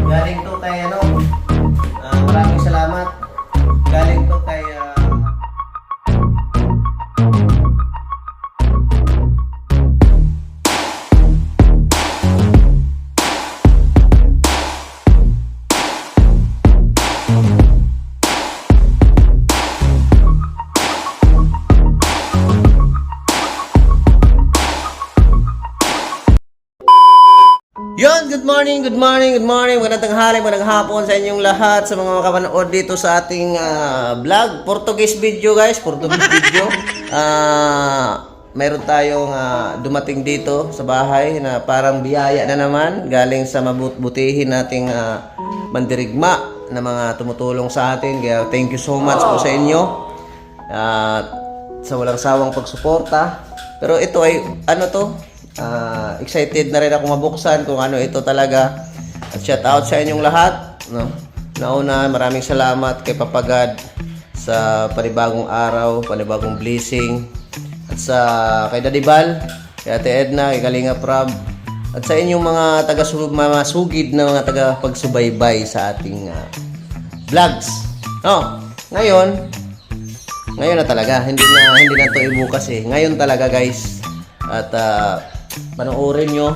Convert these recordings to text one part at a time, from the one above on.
Galing to kay ano, maraming salamat. Galing to kay Yon, good morning, good morning, good morning. Magandang tanghali, magandang hapon sa inyong lahat, sa mga makapanood dito sa ating vlog. Portuguese video, guys, Portuguese video. Meron tayong dumating dito sa bahay na parang biyaya na naman galing sa mabutihin nating mandirigma na mga tumutulong sa atin. Kaya thank you so much po sa inyo. Sa walang sawang pagsuporta. Pero ito ay ano to? Excited na rin ako mabuksan kung ano ito talaga. At shout out sa inyong lahat, no? Nauna, maraming salamat kay Papa God sa panibagong araw, panibagong blessing. At sa kay Daddy Bal, kay Ate Edna, kay Kalinga Prab, at sa inyong mga masugid na mga taga-pagsubaybay sa ating vlogs. No, ngayon na talaga, hindi na to ibukas eh. Ngayon talaga, guys. At panoorin nyo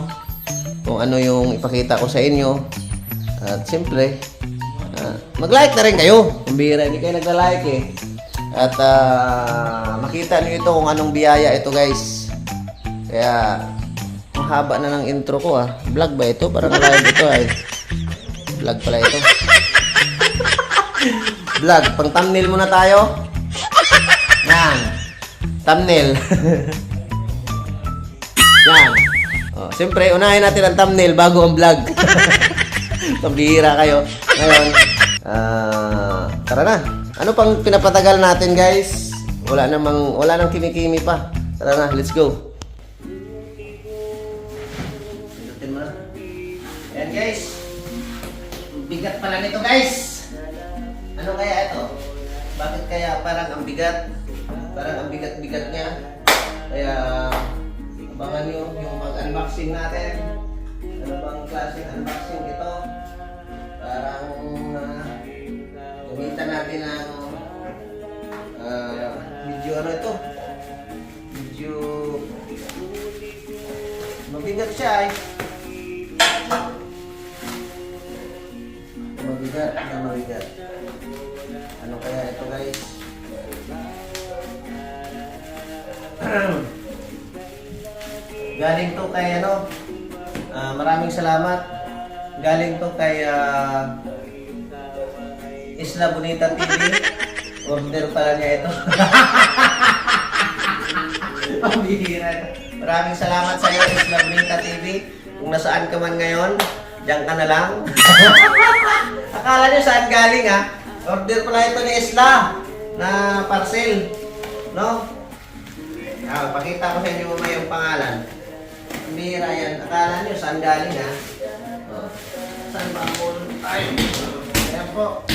kung ano yung ipakita ko sa inyo. At siyempre, mag-like na rin kayo. Kung bihira, hindi kayo nagla-like eh. At makita nyo ito kung anong biyaya ito, guys. Kaya, ang haba na ng intro ko Vlog ba ito? Parang live ito ay. Vlog pala ito. Vlog. Pang thumbnail muna tayo. Yan. Thumbnail. Yan. Siyempre, unahin natin ang thumbnail bago ang vlog. Pambihira kayo. Ngayon, tara na. Ano pang pinapatagal natin, guys? Wala nang kimi-kimi pa. Tara na, let's go. Pindutin mo na. Ayan, guys. Bigat pala nito, guys. Ano kaya ito? Bakit kaya parang ang bigat? Parang ang bigat-bigat niya. Kaya abangan nyo yung mag-unboxing natin. Ano bang klaseng unboxing ito? Parang gamitan natin ang video ano ito? Video mabigat siya eh. Mabigat na mabigat. Ano kaya ito, guys? Galing to kay ano, maraming salamat. Galing to kay Isla Bonita TV. Order pala niya ito. Pambihira. Maraming salamat sa iyo, Isla Bonita TV. Kung nasaan ka man ngayon, diyan ka na lang. Akala niyo saan galing Order pala ito ni Isla na parcel, no? Pakita ko sa inyo mamaya yung pangalan. Mira yan. Akala nyo saan galing saan ba ang puno? Ay! Ayan po.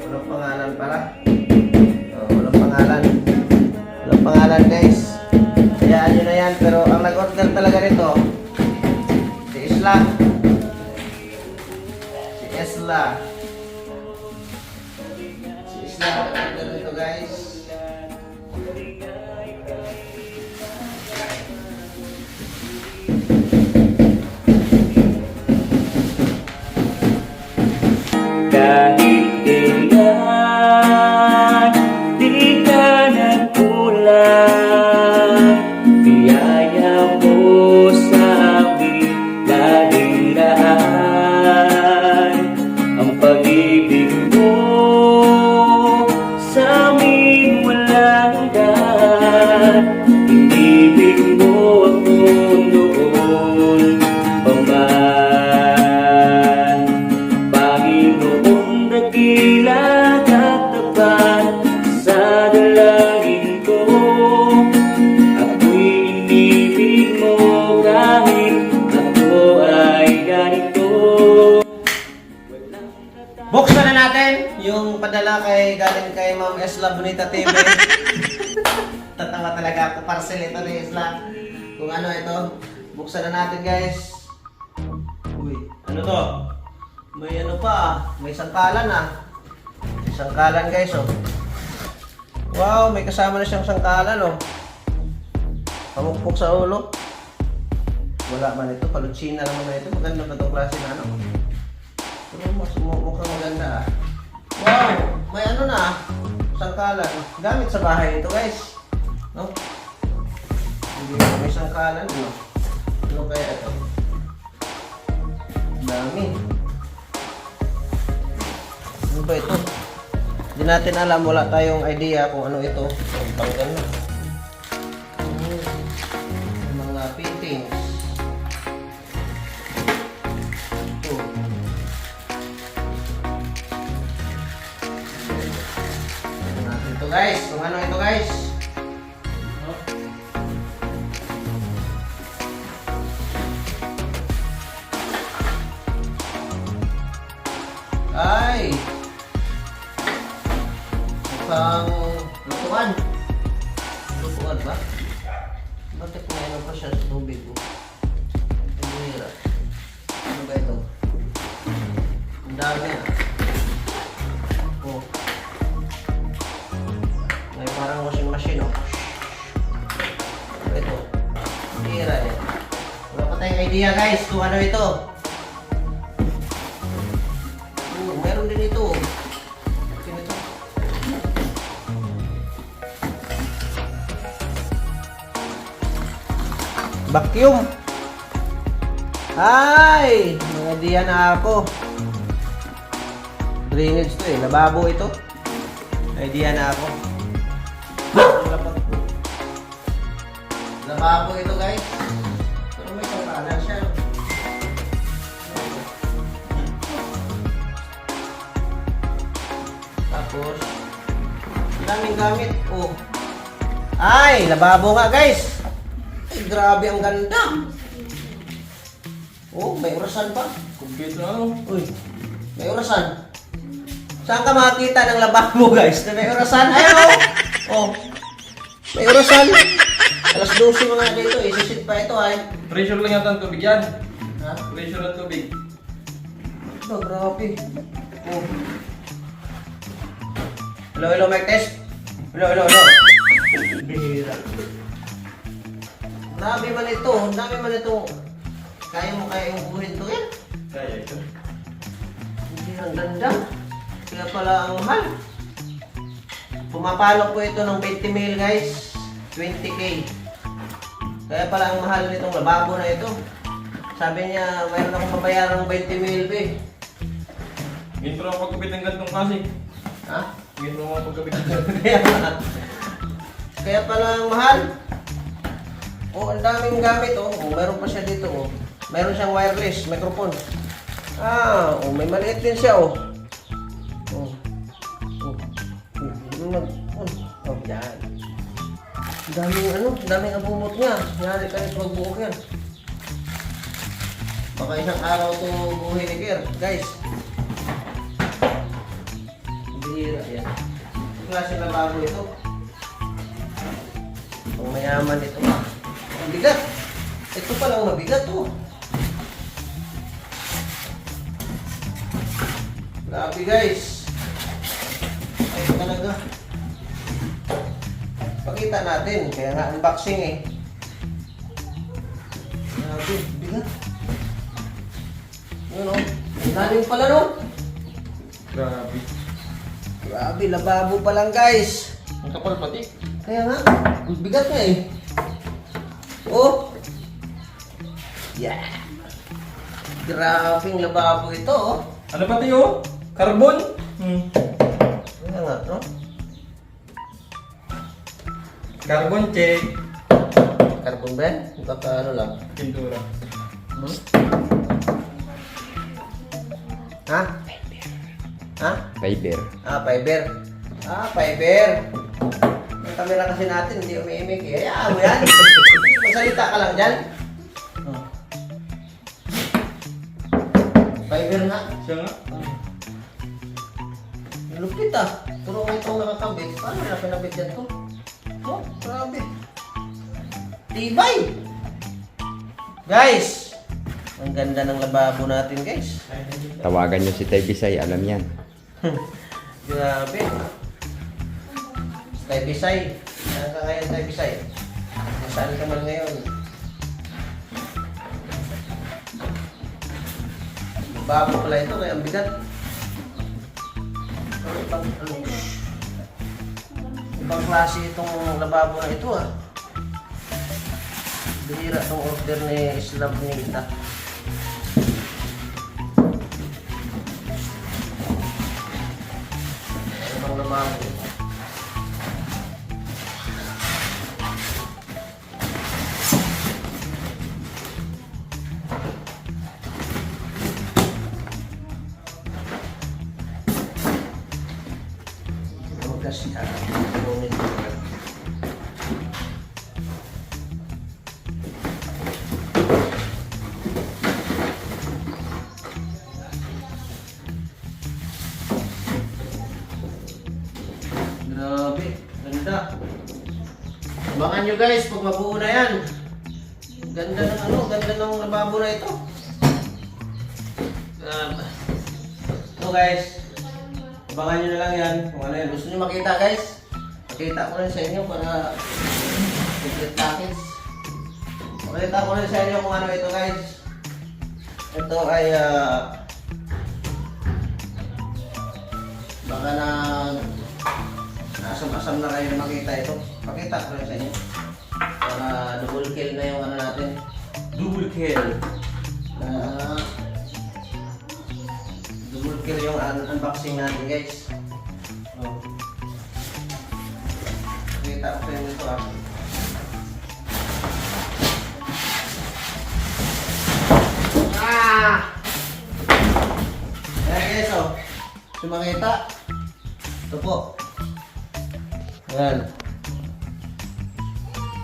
Walang pangalan pala. Walang pangalan. Walang pangalan, guys. Hayaan nyo na yan. Pero ang nag-order talaga nito, si Isla. Si Isla. Si Isla nag-order nito, guys. Kahit kailan di ka nagkulang, biyaya mo sa amin laging daan. Ang pag-ibig mo sa amin walang hanggan. Inibig mo ako noon pa man. Panginoon, dakila at tapat sa dalangin ko. Ako'y inibig mo kahit ako ay ganito. Buksan na natin yung padala galing kay Ma'am Isla Bonita TV. Tatawa talaga ako. Parcel ito ni Isla. Kung ano ito. Buksan na natin, guys. Uy, ano to? May ano pa, may sangkalan ah. May sangkalan, guys, oh. Wow, may kasama na siyang sangkalan, oh. Pamukpok sa ulo. Wala man ito, palutsina naman na ito. Maganda ba itong klase na ano? Pero mukhang maganda ah. Wow, may ano na ah. Sangkalan. Gamit sa bahay ito, guys. No? Hindi may sangkalan, no? Ano kaya ito? Dami. Ano ba ito? Hindi natin alam, wala tayong idea kung ano ito. Ang tanggal na. Mga fittings. Ito. Ano natin ito, guys? Kung ano ito, guys? Ay! Mukhang lutuan. Lutuan ba? Bakit may ano pa siya sa tubig? Ang bihira. Ano ba ito? Ang dami ah. Oh. May parang washing machine oh. Ano ba ito? Ang bihira eh. Wala pa tayong idea guys kung ano ito. Meron din ito. Sino ito? Vacuum. Ay! May idea na ako. Drainage to eh. Lababo ito. Idea na ako. Lababo ito guys. Pero may sangkalan siya. Tapos, daming gamit. Oh. Ay, lababo nga guys. Ay, grabe ang ganda. Oh, may orasan pa. Complete na ano? Uy, may orasan. Saan ka makakita ng lababo guys na may orasan? Ayaw! Oh, may orasan. Alas 12 mga dito, isisit pa ito ay. Pressure lang yata ang tubig yan. Ha? Pressure ang tubig. Ito, grabe. Oh. Hello, hello, mic test. Hello, hello, hello. Bihira. Grabe man ito. Dami man ito. Kaya mo kaya yung buhin to yan? Kaya ito. Hindi ang ganda. Kaya pala ang mahal. Pumapalok po ito ng 20 mil guys. 20k. Kaya pala ang mahal nitong lababo na ito. Sabi niya, mayroon akong pabayarang 20 mil ba eh. Gintro ang pagkabit ng gantong kasi. Ha? Gintro ang pagkabit ng gantong. Kaya pala ang mahal. Oh, ang daming gamit oh. Oh, meron pa siya dito oh. Meron siyang wireless microphone. Ah, oh, may maliit din siya oh. Oh. Oh. Oh, yan. Daming ano, daming abumot niya. Yari ka nito magbuhok yan. Baka isang araw ito buhay ni Kier, guys. Bihira yan. Klase na bago ito. Ang mayaman ito. Ang bigat. Ito palang mabigat oh. Grabe guys. Ay talaga. Pakita natin. Kaya nga unboxing eh. Grabe. Bigat. Yun oh. Ang daling pala no. Grabe. Grabe. Lababo pa lang guys. Ang kapal pati. Kaya nga. Ang bigat nga eh. Oh. Yeah. Grabing lababo ito oh. Ano pati oh? Carbon? Kaya nga no. Carbon check. Carbon ba yan? Baka ano lang. Pintura. Hmm? Ha? Ha? Fiber. Ah, fiber. Ah, fiber. Ang camera kasi natin, hindi umiimik eh. Hayaan mo yan. Magsalita ka lang dyan. Oh. Fiber nga. Siya nga. Lupit ah. Puro nga itong nakakabit. Paano na pinabit yan to? Oh, grabe. Tibay! Guys! Ang ganda ng lababo natin, guys. Tawagan nyo si Tay Bisay, alam yan. Grabe. Tay Bisay. Saan ka ngayon, Tay Bisay? Saan ka man ngayon? Lababo pala ito, kaya ang bigat. Ibang klase itong lababo na ito, ah. Bihira itong order ni Slab Nita. Ibang lababo. Kasi ngunit grabe, ganda. Abangan nyo guys pag mabuo na yan. Ganda ng ganda ng lababo na ito. Ito guys. Abangan nyo na lang yan kung ano yan. Gusto nyo makita guys? Makita ko rin sa inyo para complete package. Makita ko rin sa inyo kung ano ito guys. Ito ay baka na asam-asam na kayo na makita ito. Pakita ko rin sa inyo para double kill na yung ano natin. Double kill. Double kill yung unboxing natin guys. Oh. Kita ko yung ito ah. Ayan guys oh. Sumakita. Ito po. Ayan.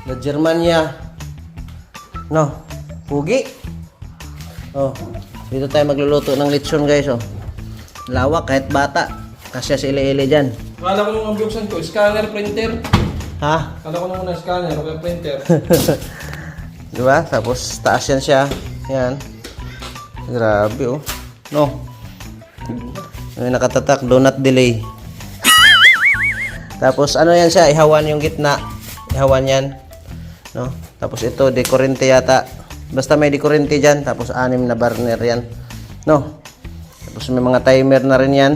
La Germania. No. Pugi. Oh. Dito tayo magluluto ng lechon guys oh. Lawak kahit bata. Kasya si Ile-Ile dyan. Kala ko nung buksan ko, scanner, printer. Ha? Kala ko nung scanner, o printer. Diba? Tapos taas yan siya. Yan. Grabe oh. No. May nakatatak, do not delay. Tapos ano yan siya, ihawan yung gitna. Ihawan yan. No? Tapos ito, dekorente yata. Basta may dekorente dyan. Tapos 6 na burner yan. No? Tapos may mga timer na rin yan.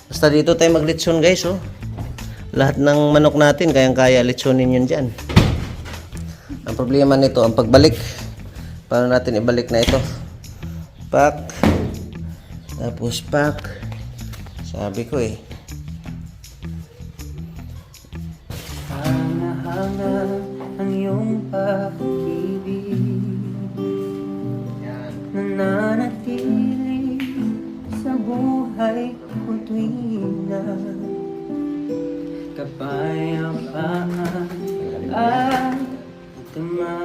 Basta dito tayo maglitson guys oh. Lahat ng manok natin kayang-kaya litsonin yun dyan. Ang problema nito, ang pagbalik. Paano natin ibalik na ito? Pack. Tapos pack. Sabi ko eh. Hanga-hanga ang iyong pag-ibig. Yan. Nananatili sa buhay ko tuwing na kapayapaan at tama.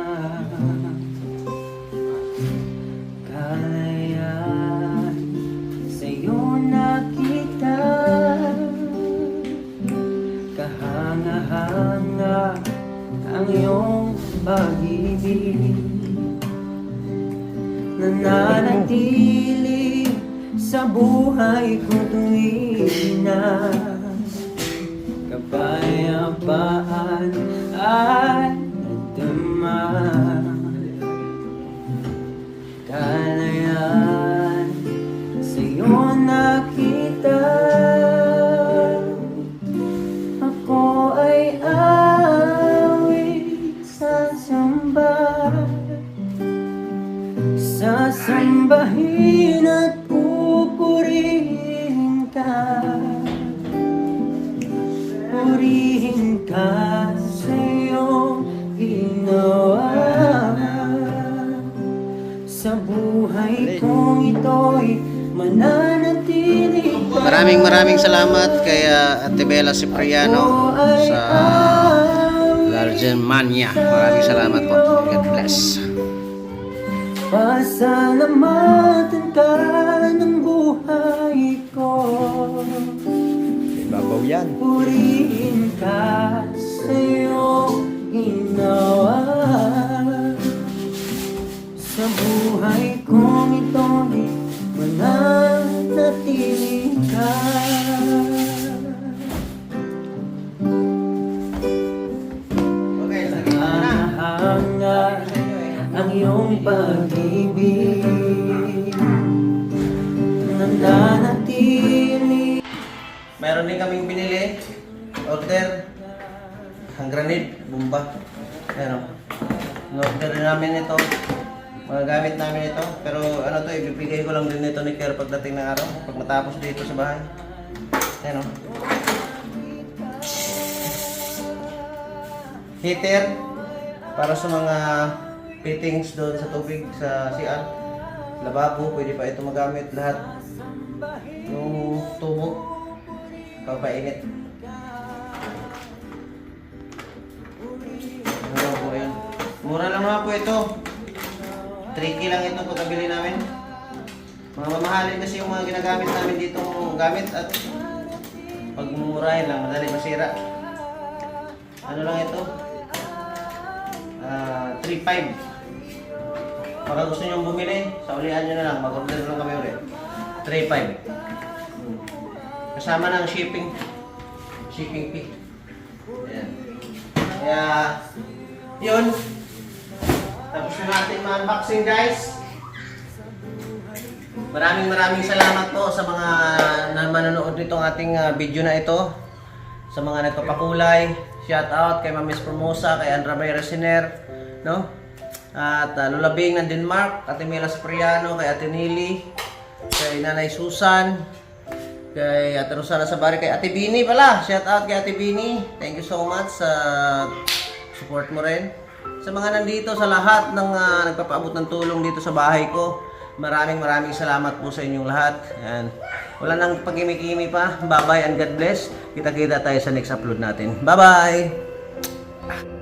Kalayaan sa'yo nakita, kahanga-hanga ang iyong pag-ibig. Nananatili sa buhay ko tuwing na kapayapaan at dama. Kalayaan sa'yo nakita, ako ay awit sasambahin at pupurihin ka. Purihin ka sa iyong ginawa. Sa buhay kong ito'y mananatili pa. Maraming salamat kay Ate Bella Cipriano sa La Germania. Maraming salamat po. God bless. Pasalamatan ka ng buhay ko. Ibabaw yan. Purihin ka sa iyong ginawa. buhay kong ito'y mananatiling ka. Okay, sige na. Hangad ang iyong pag-ibig, nananatili. Meron din kaming binili. Order. Ang granite, bomba. Ayan o. In-order din namin ito. Magagamit namin ito. Pero ano to, ibibigay ko lang din ito ni Kerr pagdating ng araw. Pag matapos dito sa bahay. Ayan o. Heater. Para sa mga fittings doon sa tubig sa CR. Lababo, pwede pa ito magamit lahat. Yung tubo. Papainit. Ano po yun? Mura lang nga po ito. 3K lang ito pagkabili namin. Mga mamahalin kasi yung mga ginagamit namin dito gamit at pag mumurahin lang, madali masira. Ano lang ito? 3.5. Baka gusto nyo bumili, sa ulihan nyo na lang. Mag-order lang kami ulit. 3.5. Kasama ng shipping fee. Ayan. Kaya, yun. Tapos na natin ma-unboxing guys. Maraming salamat po sa mga manonood nitong ating video na ito. Sa mga nagpapakulay. Shout out kay Ma'am Miss Formosa, kay Andra May Resiner, no? At Lola Bing ng Denmark, Ate Mila Spriano, kay Ate Nili, kay Nanay Susan, kay Ate Rosana Sabari, kay Ate Bini pala. Shout out kay Ate Bini. Thank you so much sa support mo rin. Sa mga nandito, sa lahat ng nagpapaabot ng tulong dito sa bahay ko, maraming salamat po sa inyong lahat. Yan. Wala nang pag-imi-kimi pa. Bye-bye and God bless. Kita-kita tayo sa next upload natin. Bye-bye!